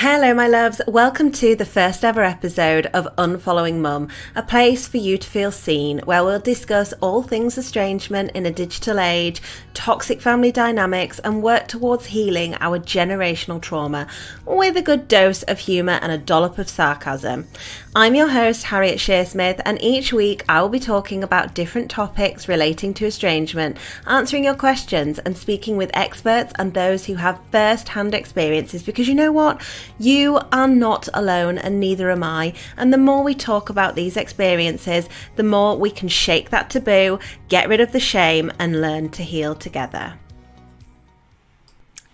Hello, my loves. Welcome to the first ever episode of Unfollowing Mum, a place for you to feel seen, where we'll discuss all things estrangement in a digital age, toxic family dynamics, and work towards healing our generational trauma with a good dose of humour and a dollop of sarcasm. I'm your host, Harriet Shearsmith, and each week I will be talking about different topics relating to estrangement, answering your questions and speaking with experts and those who have first-hand experiences, because you know what? You are not alone and neither am I, and the more we talk about these experiences, the more we can shake that taboo, get rid of the shame and learn to heal together.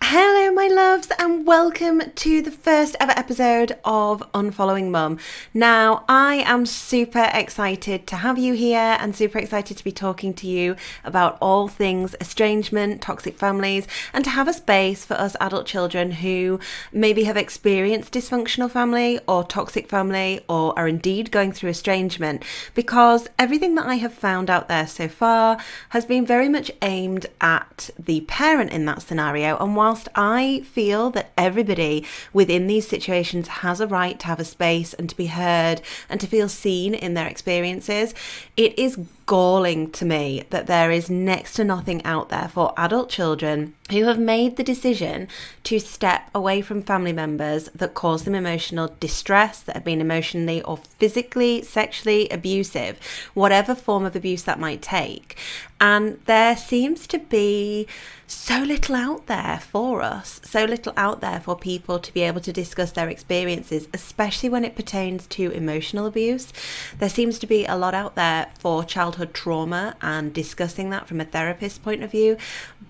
Hello, my loves, and welcome to the first ever episode of Unfollowing Mum. Now, I am super excited to have you here and super excited to be talking to you about all things estrangement, toxic families, and to have a space for us adult children who maybe have experienced dysfunctional family or toxic family or are indeed going through estrangement, because everything that I have found out there so far has been very much aimed at the parent in that scenario. And whilst I feel that everybody within these situations has a right to have a space and to be heard and to feel seen in their experiences, it is galling to me that there is next to nothing out there for adult children who have made the decision to step away from family members that cause them emotional distress, that have been emotionally or physically, sexually abusive, whatever form of abuse that might take. And there seems to be so little out there for us, so little out there for people to be able to discuss their experiences, especially when it pertains to emotional abuse. There seems to be a lot out there for childhood trauma and discussing that from a therapist's point of view.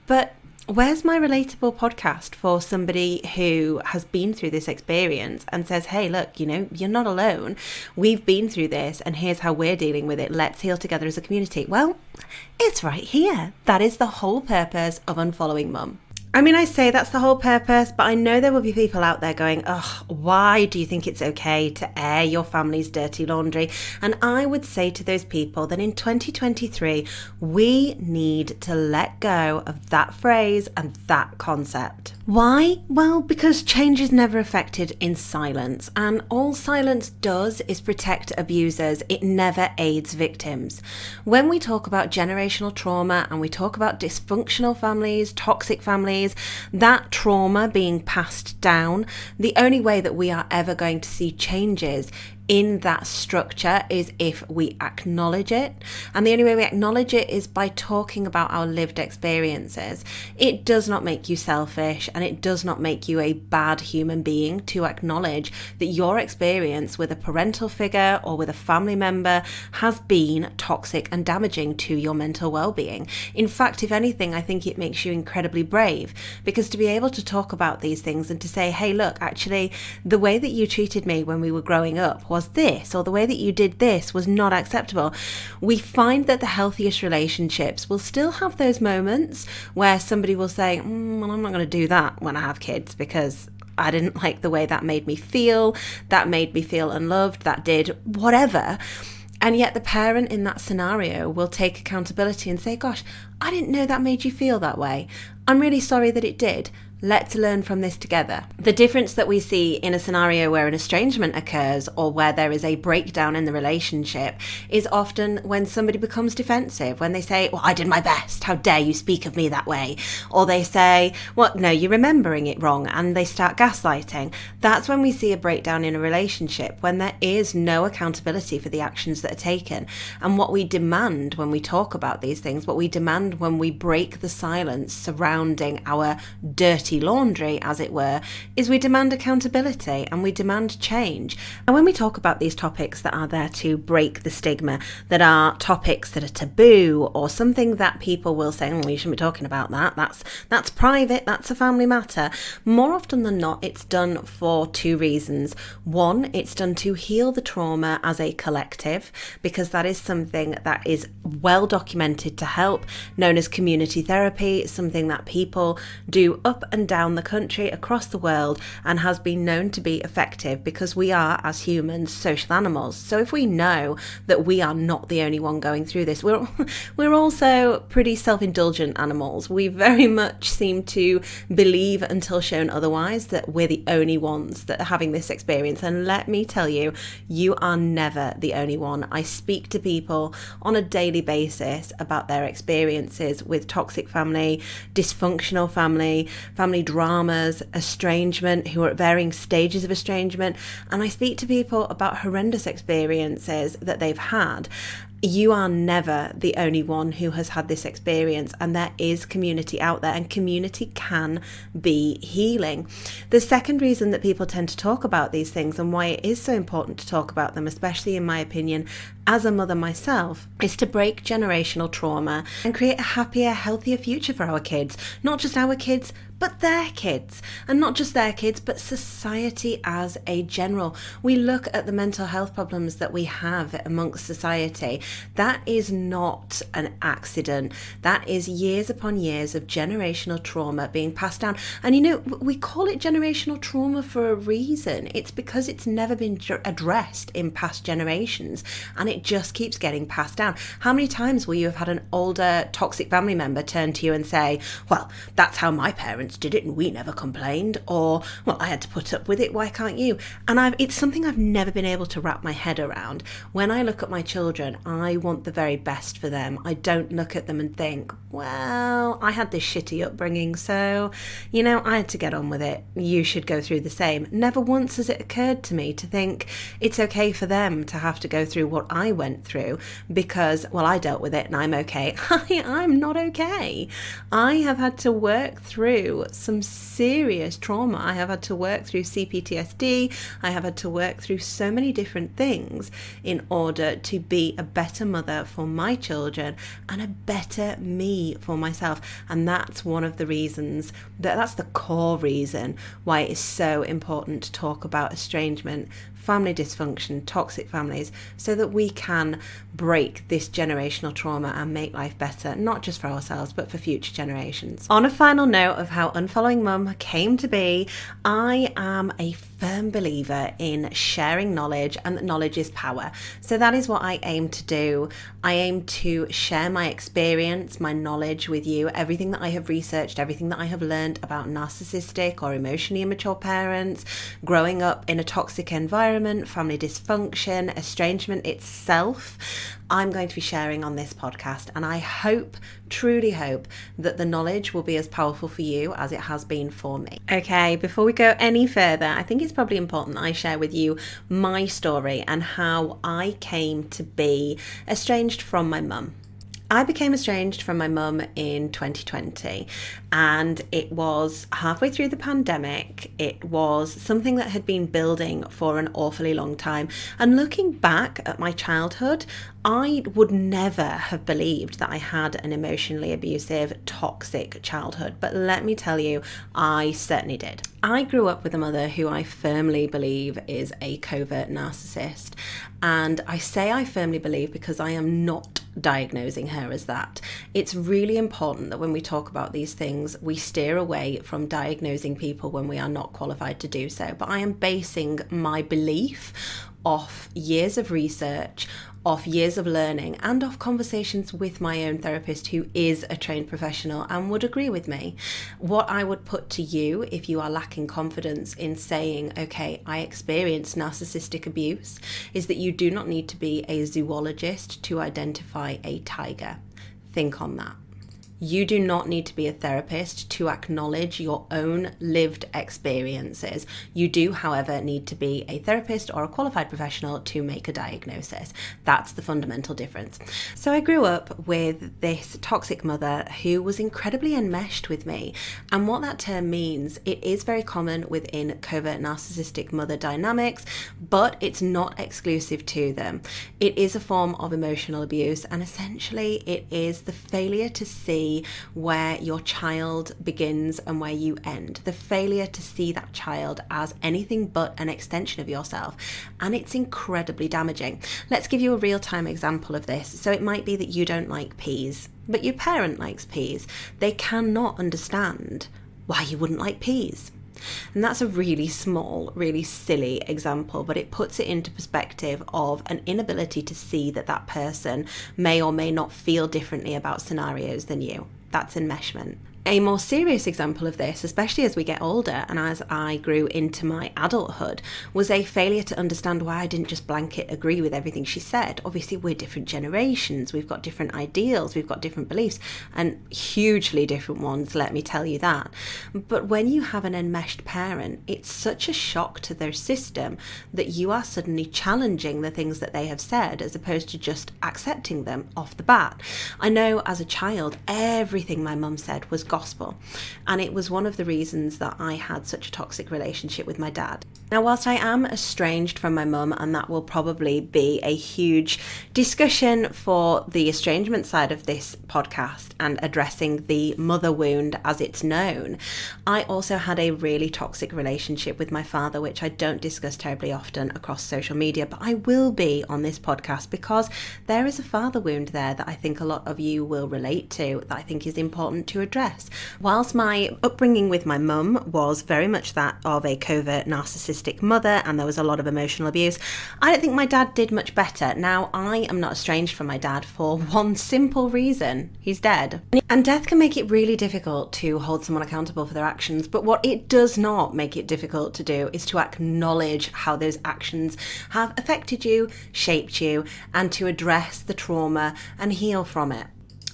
But where's my relatable podcast for somebody who has been through this experience and says, hey, look, you're not alone. We've been through this and here's how we're dealing with it. Let's heal together as a community. Well, it's right here. That is the whole purpose of Unfollowing Mum. I mean, I say that's the whole purpose, but I know there will be people out there going, ugh, why do you think it's okay to air your family's dirty laundry? And I would say to those people that in 2023, we need to let go of that phrase and that concept. Why? Well, because change is never effected in silence, and all silence does is protect abusers. It never aids victims. When we talk about generational trauma and we talk about dysfunctional families, toxic families, that trauma being passed down, the only way that we are ever going to see changes in that structure is if we acknowledge it. And the only way we acknowledge it is by talking about our lived experiences. It does not make you selfish and it does not make you a bad human being to acknowledge that your experience with a parental figure or with a family member has been toxic and damaging to your mental well-being. In fact, if anything, I think it makes you incredibly brave, because to be able to talk about these things and to say, hey, look, actually, the way that you treated me when we were growing up was this, or the way that you did this was not acceptable. We find that the healthiest relationships will still have those moments where somebody will say, well, I'm not going to do that when I have kids because I didn't like the way that made me feel unloved, that did whatever. And yet the parent in that scenario will take accountability and say, gosh, I didn't know that made you feel that way. I'm really sorry that it did. Let's learn from this together. The difference that we see in a scenario where an estrangement occurs or where there is a breakdown in the relationship is often when somebody becomes defensive, when they say, well, I did my best. How dare you speak of me that way? Or they say, well, no, you're remembering it wrong, and they start gaslighting. That's when we see a breakdown in a relationship, when there is no accountability for the actions that are taken. And what we demand when we talk about these things, what we demand when we break the silence surrounding our dirty laundry, as it were, is we demand accountability and we demand change. And when we talk about these topics that are there to break the stigma, that are topics that are taboo or something that people will say, you shouldn't be talking about that, that's private, that's a family matter, more often than not, it's done for two reasons. One, it's done to heal the trauma as a collective, because that is something that is well documented to help, known as community therapy, something that people do up and down the country, across the world, and has been known to be effective because we are, as humans, social animals. So if we know that we are not the only one going through this, we're also pretty self-indulgent animals. We very much seem to believe until shown otherwise that we're the only ones that are having this experience. And let me tell you, you are never the only one. I speak to people on a daily basis about their experiences with toxic family, dysfunctional family, family dramas, estrangement, who are at varying stages of estrangement. And I speak to people about horrendous experiences that they've had. You are never the only one who has had this experience, and there is community out there, and community can be healing. The second reason that people tend to talk about these things, and why it is so important to talk about them, especially in my opinion, as a mother myself, is to break generational trauma and create a happier, healthier future for our kids. Not just our kids, but their kids. And not just their kids, but society as a general. We look at the mental health problems that we have amongst society. That is not an accident. That is years upon years of generational trauma being passed down. And you know, we call it generational trauma for a reason. It's because it's never been addressed in past generations, and it just keeps getting passed down. How many times will you have had an older toxic family member turn to you and say, well, that's how my parents did it and we never complained, or, well, I had to put up with it, why can't you? And it's something I've never been able to wrap my head around. When I look at my children, I want the very best for them. I don't look at them and think, well, I had this shitty upbringing, so, you know, I had to get on with it. You should go through the same. Never once has it occurred to me to think it's okay for them to have to go through what I went through because, well, I dealt with it and I'm okay. I'm not okay. I have had to work through some serious trauma. I have had to work through CPTSD. I have had to work through so many different things in order to be a better mother for my children and a better me for myself. And that's one of the reasons, that's the core reason why it is so important to talk about estrangement, family dysfunction, toxic families, so that we can break this generational trauma and make life better, not just for ourselves, but for future generations. On a final note of how Unfollowing Mum came to be, I am a firm believer in sharing knowledge, and that knowledge is power. So that is what I aim to do. I aim to share my experience, my knowledge with you, everything that I have researched, everything that I have learned about narcissistic or emotionally immature parents, growing up in a toxic environment, family dysfunction, estrangement itself. I'm going to be sharing on this podcast, and I hope, truly hope, that the knowledge will be as powerful for you as it has been for me. Okay, before we go any further, I think it's probably important that I share with you my story and how I came to be estranged from my mum. I became estranged from my mum in 2020, and it was halfway through the pandemic. It was something that had been building for an awfully long time. And looking back at my childhood, I would never have believed that I had an emotionally abusive, toxic childhood. But let me tell you, I certainly did. I grew up with a mother who I firmly believe is a covert narcissist. And I say I firmly believe because I am not diagnosing her as that. It's really important that when we talk about these things, we steer away from diagnosing people when we are not qualified to do so. But I am basing my belief off years of research, off years of learning, and off conversations with my own therapist, who is a trained professional and would agree with me. What I would put to you, if you are lacking confidence in saying, okay, I experienced narcissistic abuse, is that you do not need to be a zoologist to identify a tiger. Think on that. You do not need to be a therapist to acknowledge your own lived experiences. You do, however, need to be a therapist or a qualified professional to make a diagnosis. That's the fundamental difference. So I grew up with this toxic mother who was incredibly enmeshed with me. And what that term means, it is very common within covert narcissistic mother dynamics, but it's not exclusive to them. It is a form of emotional abuse, and essentially it is the failure to see where your child begins and where you end. The failure to see that child as anything but an extension of yourself. And it's incredibly damaging. Let's give you a real-time example of this. So it might be that you don't like peas, but your parent likes peas. They cannot understand why you wouldn't like peas. And that's a really small, really silly example, but it puts it into perspective of an inability to see that that person may or may not feel differently about scenarios than you. That's enmeshment. A more serious example of this, especially as we get older and as I grew into my adulthood, was a failure to understand why I didn't just blanket agree with everything she said. Obviously, we're different generations, we've got different ideals, we've got different beliefs, and hugely different ones, let me tell you that. But when you have an enmeshed parent, it's such a shock to their system that you are suddenly challenging the things that they have said as opposed to just accepting them off the bat. I know as a child, everything my mum said was gospel, and it was one of the reasons that I had such a toxic relationship with my dad. Now, whilst I am estranged from my mum, and that will probably be a huge discussion for the estrangement side of this podcast and addressing the mother wound as it's known, I also had a really toxic relationship with my father, which I don't discuss terribly often across social media, but I will be on this podcast because there is a father wound there that I think a lot of you will relate to, that I think is important to address. Whilst my upbringing with my mum was very much that of a covert narcissistic mother and there was a lot of emotional abuse, I don't think my dad did much better. Now, I am not estranged from my dad for one simple reason: he's dead. And death can make it really difficult to hold someone accountable for their actions, but what it does not make it difficult to do is to acknowledge how those actions have affected you, shaped you, and to address the trauma and heal from it.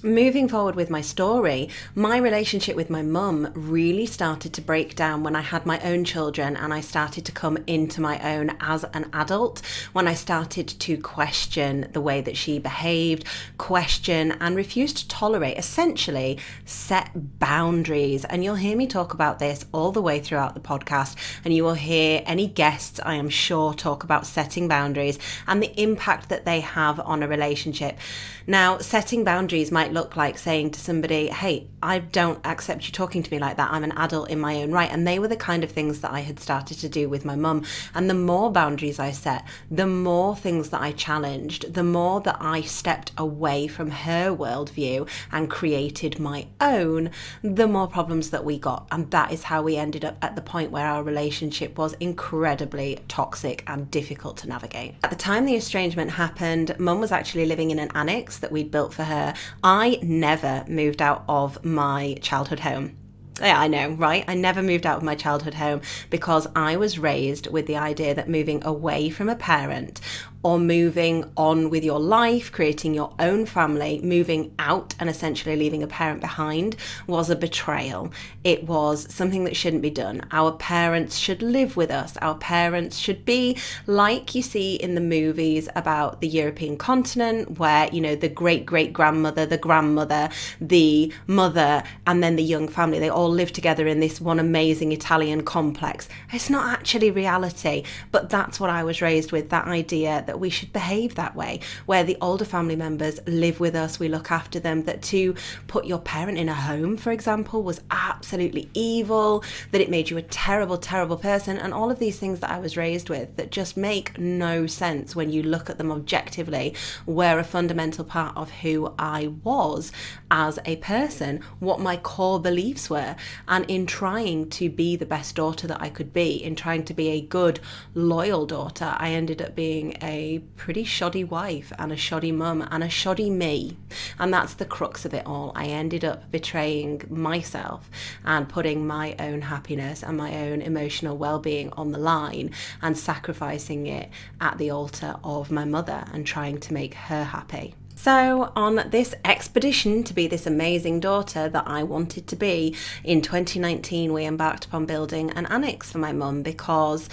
Moving forward with my story, my relationship with my mum really started to break down when I had my own children and I started to come into my own as an adult, when I started to question the way that she behaved, question and refuse to tolerate, essentially set boundaries. And you'll hear me talk about this all the way throughout the podcast, and you will hear any guests, I am sure, talk about setting boundaries and the impact that they have on a relationship. Now, setting boundaries might look like saying to somebody, hey, I don't accept you talking to me like that. I'm an adult in my own right. And they were the kind of things that I had started to do with my mum. And the more boundaries I set, the more things that I challenged, the more that I stepped away from her worldview and created my own, the more problems that we got. And that is how we ended up at the point where our relationship was incredibly toxic and difficult to navigate. At the time the estrangement happened, mum was actually living in an annex that we'd built for her. I never moved out of my childhood home. Yeah, I know, right? I never moved out of my childhood home because I was raised with the idea that moving away from a parent or moving on with your life, creating your own family, moving out and essentially leaving a parent behind was a betrayal. It was something that shouldn't be done. Our parents should live with us. Our parents should be like you see in the movies about the European continent where, you know, the great-great-grandmother, the grandmother, the mother, and then the young family, they all live together in this one amazing Italian complex. It's not actually reality, but that's what I was raised with, that idea that we should behave that way, where the older family members live with us, we look after them, that to put your parent in a home, for example, was absolutely evil, that it made you a terrible, terrible person, and all of these things that I was raised with that just make no sense when you look at them objectively, were a fundamental part of who I was as a person, what my core beliefs were. And in trying to be the best daughter that I could be, in trying to be a good, loyal daughter, I ended up being a pretty shoddy wife and a shoddy mum and a shoddy me. And that's the crux of it all. I ended up betraying myself and putting my own happiness and my own emotional well-being on the line and sacrificing it at the altar of my mother and trying to make her happy. So on this expedition to be this amazing daughter that I wanted to be, in 2019 we embarked upon building an annex for my mum because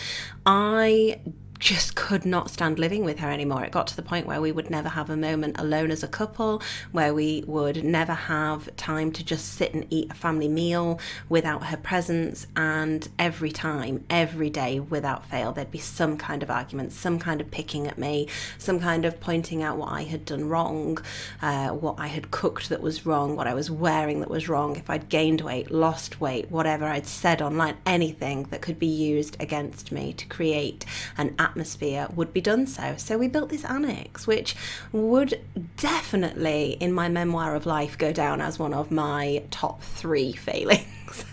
I just could not stand living with her anymore. It got to the point where we would never have a moment alone as a couple, where we would never have time to just sit and eat a family meal without her presence. And every time, every day without fail, there'd be some kind of argument, some kind of picking at me, some kind of pointing out what I had done wrong, what I had cooked that was wrong, what I was wearing that was wrong, if I'd gained weight, lost weight, whatever I'd said online, anything that could be used against me to create an atmosphere would be done so. So we built this annex, which would definitely, in my memoir of life, go down as one of my top 3 failings.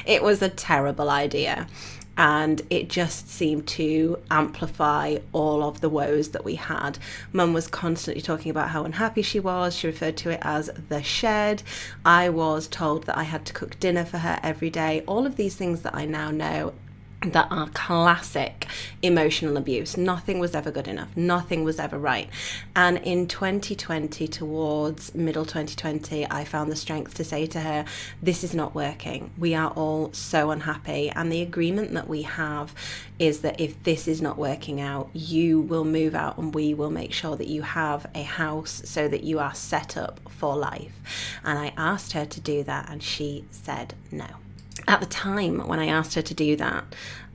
It was a terrible idea. And it just seemed to amplify all of the woes that we had. Mum was constantly talking about how unhappy she was. She referred to it as the shed. I was told that I had to cook dinner for her every day. All of these things that I now know that are classic emotional abuse. Nothing was ever good enough. Nothing was ever right. And in 2020, towards middle 2020, I found the strength to say to her, this is not working. We are all so unhappy. And the agreement that we have is that if this is not working out, you will move out and we will make sure that you have a house so that you are set up for life. And I asked her to do that and she said no. At the time when I asked her to do that,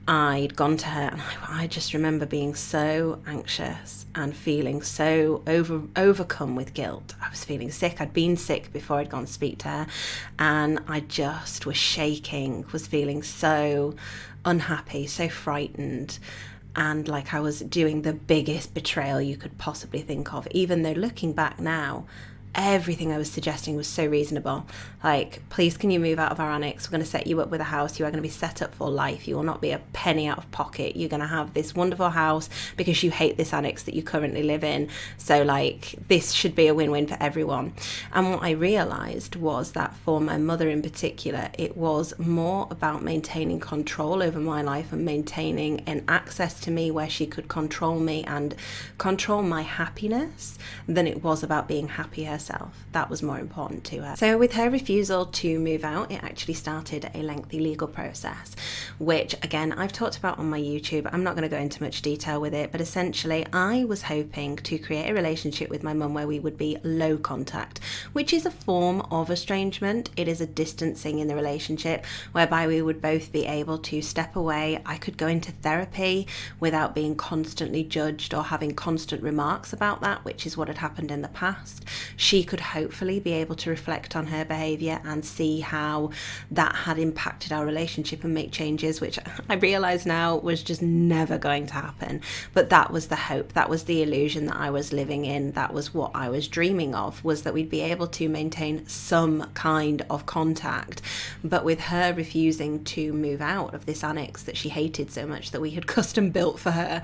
I'd gone to her and I just remember being so anxious and feeling so overcome with guilt. I was feeling sick. I'd been sick before I'd gone to speak to her, and I just was shaking, was feeling so unhappy, so frightened, and like I was doing the biggest betrayal you could possibly think of, even though looking back now, everything I was suggesting was so reasonable. Like, please, can you move out of our annex? We're going to set you up with a house. You are going to be set up for life. You will not be a penny out of pocket. You're going to have this wonderful house because you hate this annex that you currently live in. So, like, this should be a win-win for everyone. And what I realised was that for my mother in particular, it was more about maintaining control over my life and maintaining an access to me where she could control me and control my happiness than it was about being happy herself. That was more important to her. So with her refusal to move out, it actually started a lengthy legal process, which again, I've talked about on my YouTube. I'm not going to go into much detail with it, but essentially I was hoping to create a relationship with my mum where we would be low contact, which is a form of estrangement. It is a distancing in the relationship whereby we would both be able to step away. I could go into therapy without being constantly judged or having constant remarks about that, which is what had happened in the past. She could hopefully be able to reflect on her behaviour and see how that had impacted our relationship and make changes, which I realise now was just never going to happen. But that was the hope, that was the illusion that I was living in, that was what I was dreaming of, was that we'd be able to maintain some kind of contact. But with her refusing to move out of this annex that she hated so much that we had custom built for her,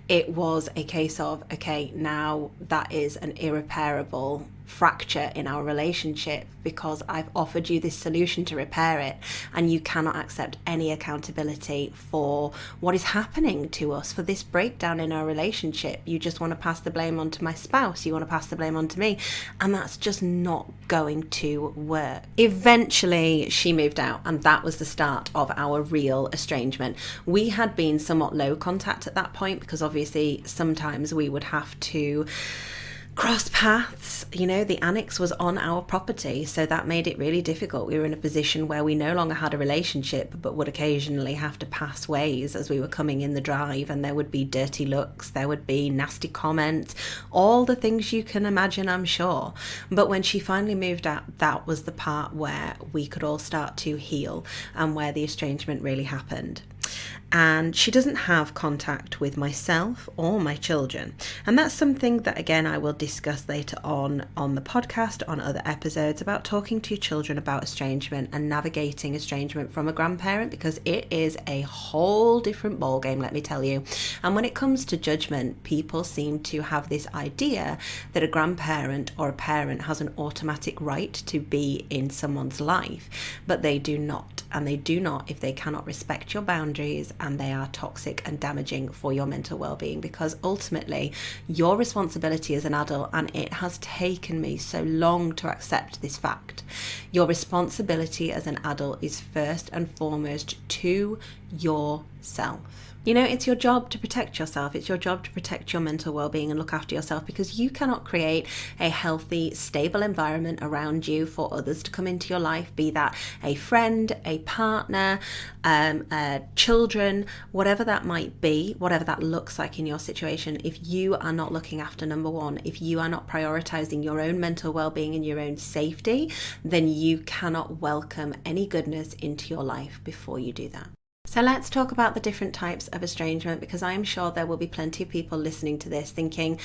it was a case of, okay, now that is an irreparable fracture in our relationship because I've offered you this solution to repair it and you cannot accept any accountability for what is happening to us, for this breakdown in our relationship. You just want to pass the blame onto my spouse, you want to pass the blame onto me, and that's just not going to work. Eventually she moved out and that was the start of our real estrangement. We had been somewhat low contact at that point because obviously sometimes we would have to cross paths. You know, the annex was on our property, so that made it really difficult. We were in a position where we no longer had a relationship but would occasionally have to pass ways as we were coming in the drive, and there would be dirty looks, there would be nasty comments, all the things you can imagine, I'm sure. But when she finally moved out, that was the part where we could all start to heal and where the estrangement really happened. And she doesn't have contact with myself or my children. And that's something that, again, I will discuss later on the podcast, on other episodes, about talking to your children about estrangement and navigating estrangement from a grandparent, because it is a whole different ballgame, let me tell you. And when it comes to judgment, people seem to have this idea that a grandparent or a parent has an automatic right to be in someone's life, but they do not. And they do not if they cannot respect your boundaries and they are toxic and damaging for your mental well-being, because ultimately your responsibility as an adult, and it has taken me so long to accept this fact, your responsibility as an adult is first and foremost to yourself. You know, it's your job to protect yourself. It's your job to protect your mental well-being and look after yourself, because you cannot create a healthy, stable environment around you for others to come into your life, be that a friend, a partner, children, whatever that might be, whatever that looks like in your situation. If you are not looking after number one, if you are not prioritizing your own mental well-being and your own safety, then you cannot welcome any goodness into your life before you do that. So let's talk about the different types of estrangement, because I am sure there will be plenty of people listening to this thinking,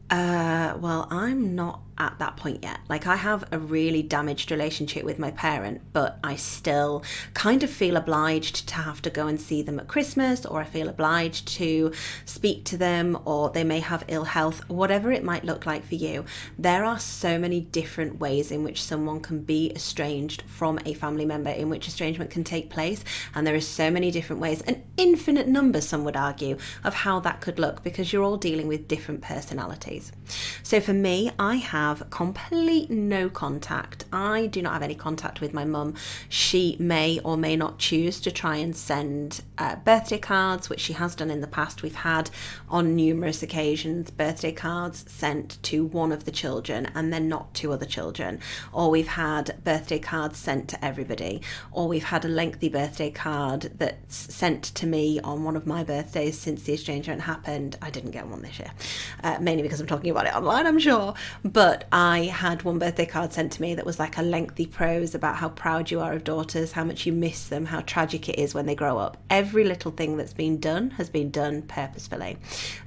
well, I'm not at that point yet. Like, I have a really damaged relationship with my parent, but I still kind of feel obliged to have to go and see them at Christmas, or I feel obliged to speak to them, or they may have ill health, whatever it might look like for you. There are so many different ways in which someone can be estranged from a family member, in which estrangement can take place, and there is so many different ways, an infinite number, some would argue, of how that could look, because you're all dealing with different personalities. So for me, I have complete no contact. I do not have any contact with my mum. She may or may not choose to try and send birthday cards, which she has done in the past. We've had on numerous occasions birthday cards sent to one of the children and then not to other children, or we've had birthday cards sent to everybody, or we've had a lengthy birthday card that's sent to me on one of my birthdays since the estrangement happened. I didn't get one this year, mainly because I'm talking about it online, I'm sure, but I had one birthday card sent to me that was like a lengthy prose about how proud you are of daughters, how much you miss them, how tragic it is when they grow up. Every little thing that's been done has been done purposefully,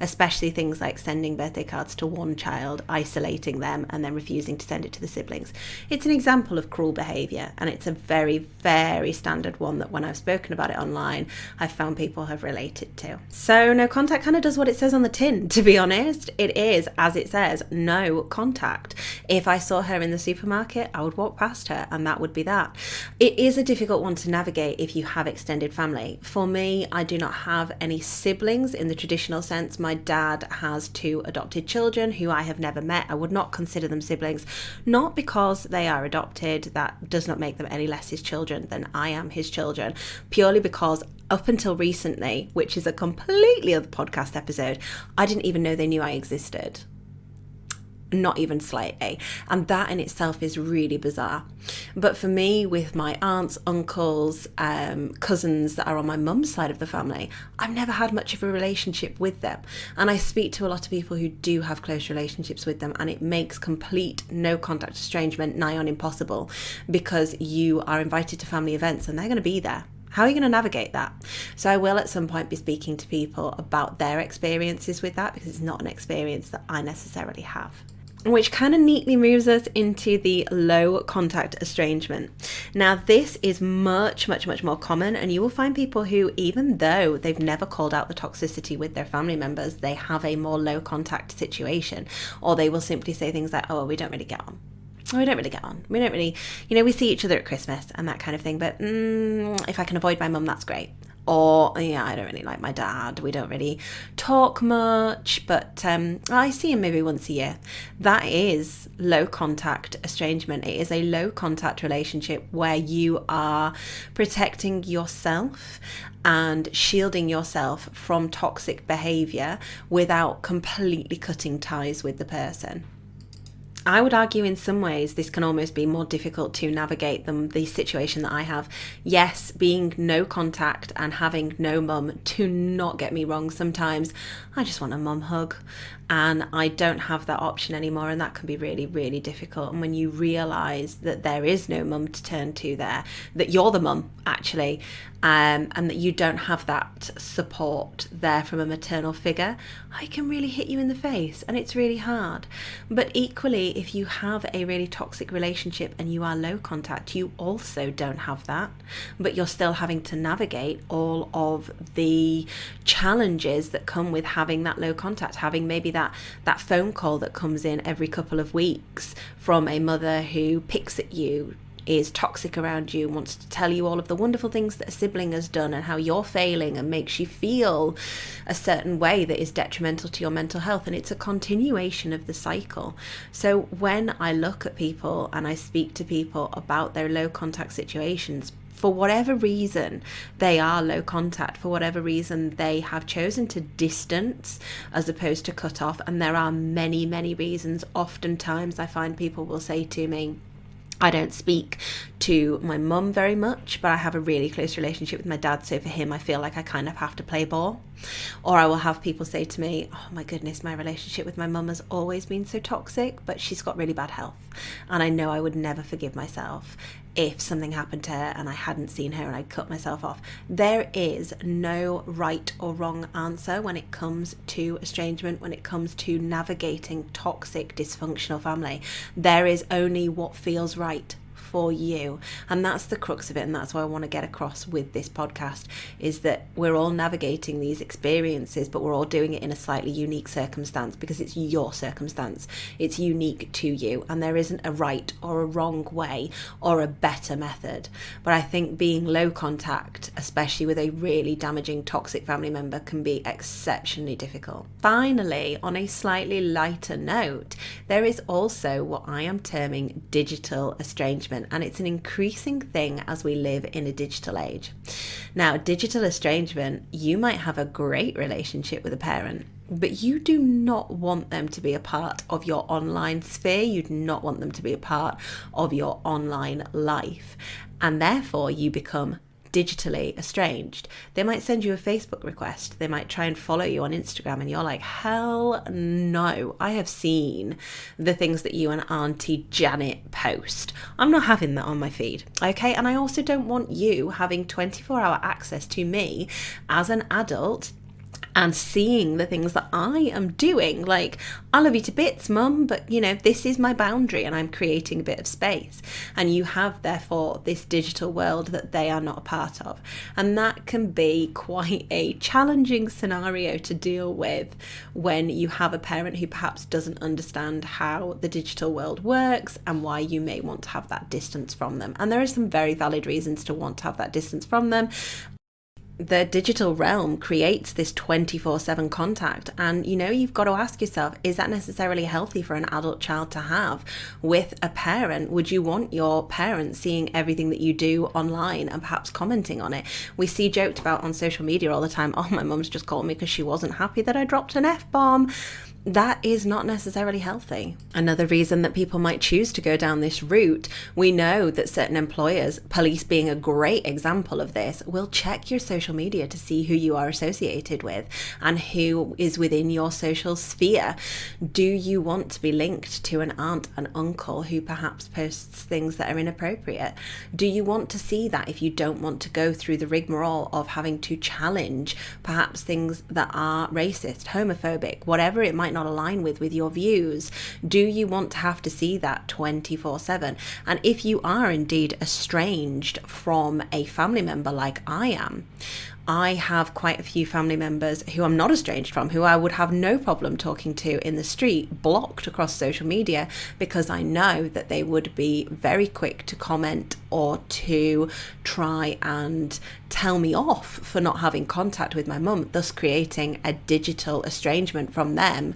especially things like sending birthday cards to one child, isolating them, and then refusing to send it to the siblings. It's an example of cruel behaviour, and it's a very, very standard one that when I've spoken about it online, I've found people have related to. So no contact kind of does what it says on the tin, to be honest. It is, as it says, no contact. If I saw her in the supermarket, I would walk past her, and that would be that. It is a difficult one to navigate if you have extended family. For me, I do not have any siblings in the traditional sense. My dad has 2 adopted children who I have never met. I would not consider them siblings, not because they are adopted. That does not make them any less his children than I am his children, purely because up until recently, which is a completely other podcast episode, I didn't even know they knew I existed. Not even slightly, and that in itself is really bizarre. But for me, with my aunts, uncles, cousins that are on my mum's side of the family, I've never had much of a relationship with them, and I speak to a lot of people who do have close relationships with them, and it makes complete no contact estrangement nigh on impossible, because you are invited to family events and they're going to be there. How are you going to navigate that? So I will at some point be speaking to people about their experiences with that, because it's not an experience that I necessarily have. Which kind of neatly moves us into the low contact estrangement. Now, this is much more common, and you will find people who, even though they've never called out the toxicity with their family members, they have a more low contact situation, or they will simply say things like, oh, we don't really get on. We don't really get on. We don't really, we see each other at Christmas and that kind of thing, but if I can avoid my mum, that's great. Or, yeah, I don't really like my dad. We don't really talk much, but I see him maybe once a year. That is low contact estrangement. It is a low contact relationship where you are protecting yourself and shielding yourself from toxic behaviour without completely cutting ties with the person. I would argue in some ways this can almost be more difficult to navigate than the situation that I have. Yes, being no contact and having no mum, do not get me wrong, sometimes I just want a mum hug, and I don't have that option anymore, and that can be really, really difficult. And when you realise that there is no mum to turn to there, that you're the mum actually, and that you don't have that support there from a maternal figure, it can really hit you in the face, and it's really hard. But equally, if you have a really toxic relationship and you are low contact, you also don't have that, but you're still having to navigate all of the challenges that come with having that low contact, having maybe that phone call that comes in every couple of weeks from a mother who picks at you, is toxic around you, wants to tell you all of the wonderful things that a sibling has done and how you're failing, and makes you feel a certain way that is detrimental to your mental health. And it's a continuation of the cycle. So when I look at people and I speak to people about their low contact situations, for whatever reason they are low contact, for whatever reason they have chosen to distance as opposed to cut off, and there are many reasons. Oftentimes I find people will say to me, I don't speak to my mum very much, but I have a really close relationship with my dad, so for him I feel like I kind of have to play ball. Or I will have people say to me, oh my goodness, my relationship with my mum has always been so toxic, but she's got really bad health, and I know I would never forgive myself if something happened to her and I hadn't seen her and I'd cut myself off. There is no right or wrong answer when it comes to estrangement, when it comes to navigating toxic, dysfunctional family. There is only what feels right for you, and that's the crux of it, and that's what I want to get across with this podcast, is that we're all navigating these experiences, but we're all doing it in a slightly unique circumstance, because it's your circumstance, it's unique to you, and there isn't a right or a wrong way or a better method. But I think being low contact, especially with a really damaging toxic family member, can be exceptionally difficult. Finally, on a slightly lighter note, there is also what I am terming digital estrangement, and it's an increasing thing as we live in a digital age. Now, digital estrangement, you might have a great relationship with a parent, but you do not want them to be a part of your online sphere. You do not want them to be a part of your online life, and therefore you become digitally estranged. They might send you a Facebook request, they might try and follow you on Instagram, and you're like, hell no, I have seen the things that you and Auntie Janet post. I'm not having that on my feed, okay? And I also don't want you having 24-hour access to me as an adult and seeing the things that I am doing. Like, I love you to bits, mum, but you know, this is my boundary and I'm creating a bit of space. And you have, therefore, this digital world that they are not a part of. And that can be quite a challenging scenario to deal with when you have a parent who perhaps doesn't understand how the digital world works and why you may want to have that distance from them. And there are some very valid reasons to want to have that distance from them. The digital realm creates this 24/7 contact, and you know, you've got to ask yourself, is that necessarily healthy for an adult child to have with a parent? Would you want your parent seeing everything that you do online and perhaps commenting on it? We see joked about on social media all the time, oh, my mum's just called me because she wasn't happy that I dropped an F-bomb. That is not necessarily healthy. Another reason that people might choose to go down this route, we know that certain employers, police being a great example of this, will check your social media to see who you are associated with and who is within your social sphere. Do you want to be linked to an aunt and uncle who perhaps posts things that are inappropriate? Do you want to see that if you don't want to go through the rigmarole of having to challenge perhaps things that are racist, homophobic, whatever it might not align with your views? Do you want to have to see that 24/7? And if you are indeed estranged from a family member like I am, I have quite a few family members who I'm not estranged from, who I would have no problem talking to in the street, blocked across social media, because I know that they would be very quick to comment or to try and tell me off for not having contact with my mum, thus creating a digital estrangement from them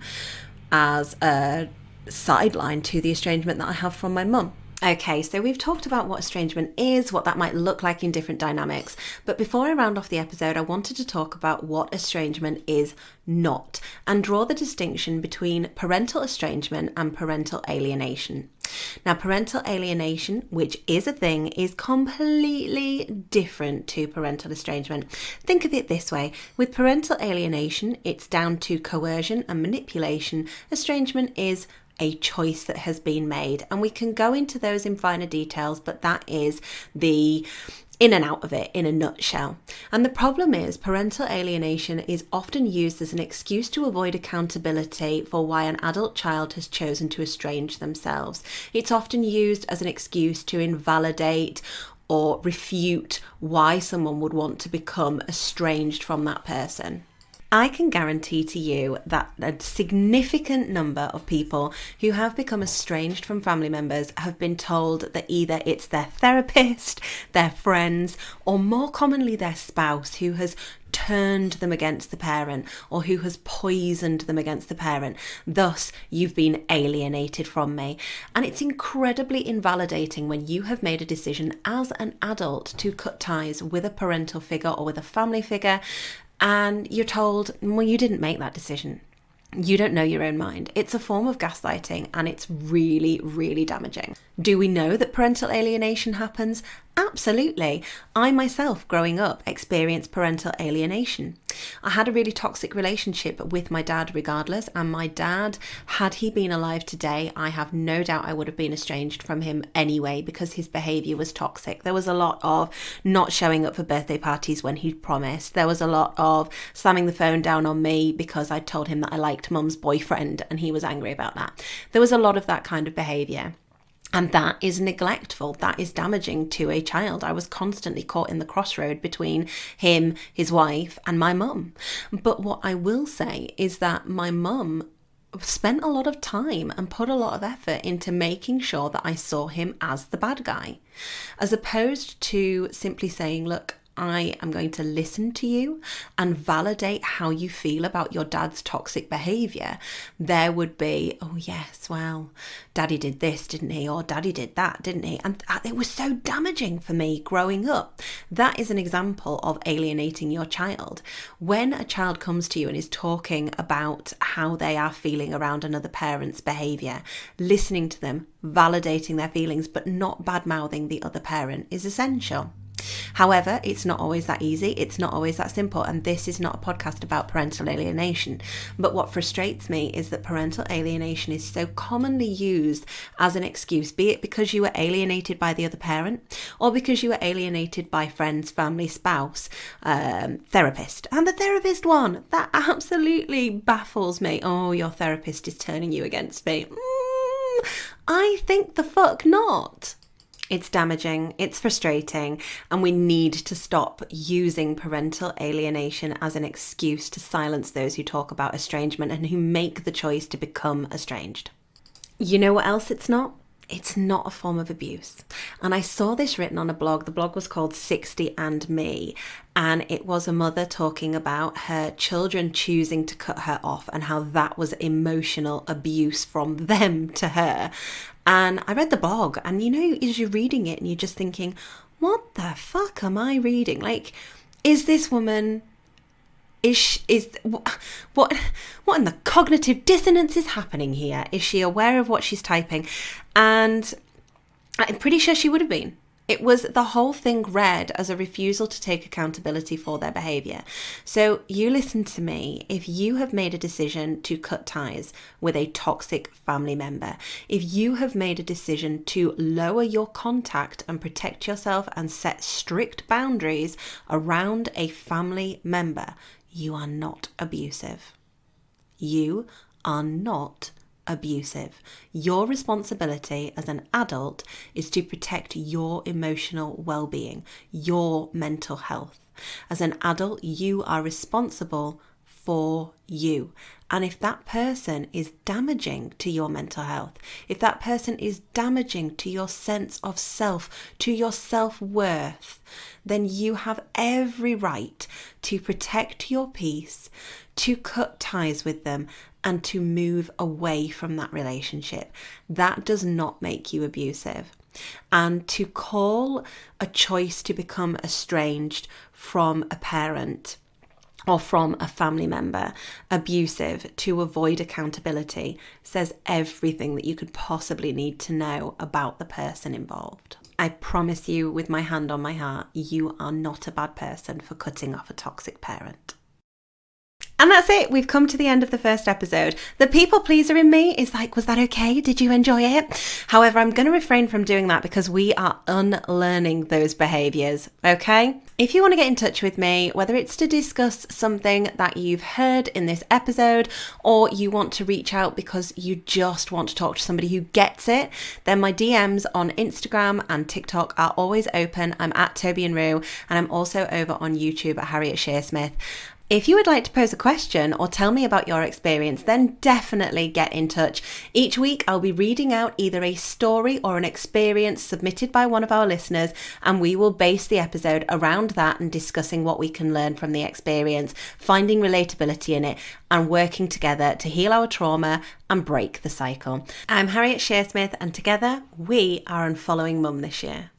as a sideline to the estrangement that I have from my mum. Okay, so we've talked about what estrangement is, what that might look like in different dynamics. But before I round off the episode, I wanted to talk about what estrangement is not and draw the distinction between parental estrangement and parental alienation. Now, parental alienation, which is a thing, is completely different to parental estrangement. Think of it this way. With parental alienation, it's down to coercion and manipulation. Estrangement is a choice that has been made, and we can go into those in finer details, but that is the in and out of it in a nutshell. And the problem is, parental alienation is often used as an excuse to avoid accountability for why an adult child has chosen to estrange themselves. It's often used as an excuse to invalidate or refute why someone would want to become estranged from that person. I can guarantee to you that a significant number of people who have become estranged from family members have been told that either it's their therapist, their friends, or more commonly their spouse who has turned them against the parent or who has poisoned them against the parent. Thus, you've been alienated from me. And it's incredibly invalidating when you have made a decision as an adult to cut ties with a parental figure or with a family figure, and you're told, well, you didn't make that decision. You don't know your own mind. It's a form of gaslighting, and it's really, really damaging. Do we know that parental alienation happens? Absolutely. I myself, growing up, experienced parental alienation. I had a really toxic relationship with my dad regardless, and my dad, had he been alive today, I have no doubt I would have been estranged from him anyway because his behaviour was toxic. There was a lot of not showing up for birthday parties when he'd promised. There was a lot of slamming the phone down on me because I'd told him that I liked mum's boyfriend and he was angry about that. There was a lot of that kind of behaviour. And that is neglectful. That is damaging to a child. I was constantly caught in the crossroad between him, his wife, and my mum. But what I will say is that my mum spent a lot of time and put a lot of effort into making sure that I saw him as the bad guy, as opposed to simply saying, look, I am going to listen to you and validate how you feel about your dad's toxic behaviour. There would be, oh yes, well, daddy did this, didn't he? Or daddy did that, didn't he? And it was so damaging for me growing up. That is an example of alienating your child. When a child comes to you and is talking about how they are feeling around another parent's behaviour, listening to them, validating their feelings, but not bad-mouthing the other parent is essential. However, it's not always that easy. It's not always that simple. And this is not a podcast about parental alienation. But what frustrates me is that parental alienation is so commonly used as an excuse, be it because you were alienated by the other parent or because you were alienated by friends, family, spouse, therapist. And the therapist one, that absolutely baffles me. Oh, your therapist is turning you against me. I think the fuck not. It's damaging, it's frustrating, and we need to stop using parental alienation as an excuse to silence those who talk about estrangement and who make the choice to become estranged. You know what else it's not? It's not a form of abuse. And I saw this written on a blog. The blog was called 60 and Me. And it was a mother talking about her children choosing to cut her off and how that was emotional abuse from them to her. And I read the blog, and you know, as you're reading it and you're just thinking, what the fuck am I reading? Like, is this woman... what in the cognitive dissonance is happening here? Is she aware of what she's typing? And I'm pretty sure she would have been. It was the whole thing read as a refusal to take accountability for their behaviour. So you listen to me. If you have made a decision to cut ties with a toxic family member, if you have made a decision to lower your contact and protect yourself and set strict boundaries around a family member, you are not abusive. You are not abusive. Your responsibility as an adult is to protect your emotional well-being, your mental health. As an adult, you are responsible for you. And if that person is damaging to your mental health, if that person is damaging to your sense of self, to your self-worth, then you have every right to protect your peace, to cut ties with them, and to move away from that relationship. That does not make you abusive. And to call a choice to become estranged from a parent or from a family member abusive to avoid accountability says everything that you could possibly need to know about the person involved. I promise you, with my hand on my heart, you are not a bad person for cutting off a toxic parent. And that's it. We've come to the end of the first episode. The people pleaser in me is like, was that okay? Did you enjoy it? However, I'm going to refrain from doing that because we are unlearning those behaviours, okay? If you want to get in touch with me, whether it's to discuss something that you've heard in this episode or you want to reach out because you just want to talk to somebody who gets it, then my DMs on Instagram and TikTok are always open. I'm at Toby and Rue, and I'm also over on YouTube at Harriet Shearsmith. If you would like to pose a question or tell me about your experience, then definitely get in touch. Each week I'll be reading out either a story or an experience submitted by one of our listeners, and we will base the episode around that and discussing what we can learn from the experience, finding relatability in it, and working together to heal our trauma and break the cycle. I'm Harriet Shearsmith, and together we are Unfollowing Mum this year.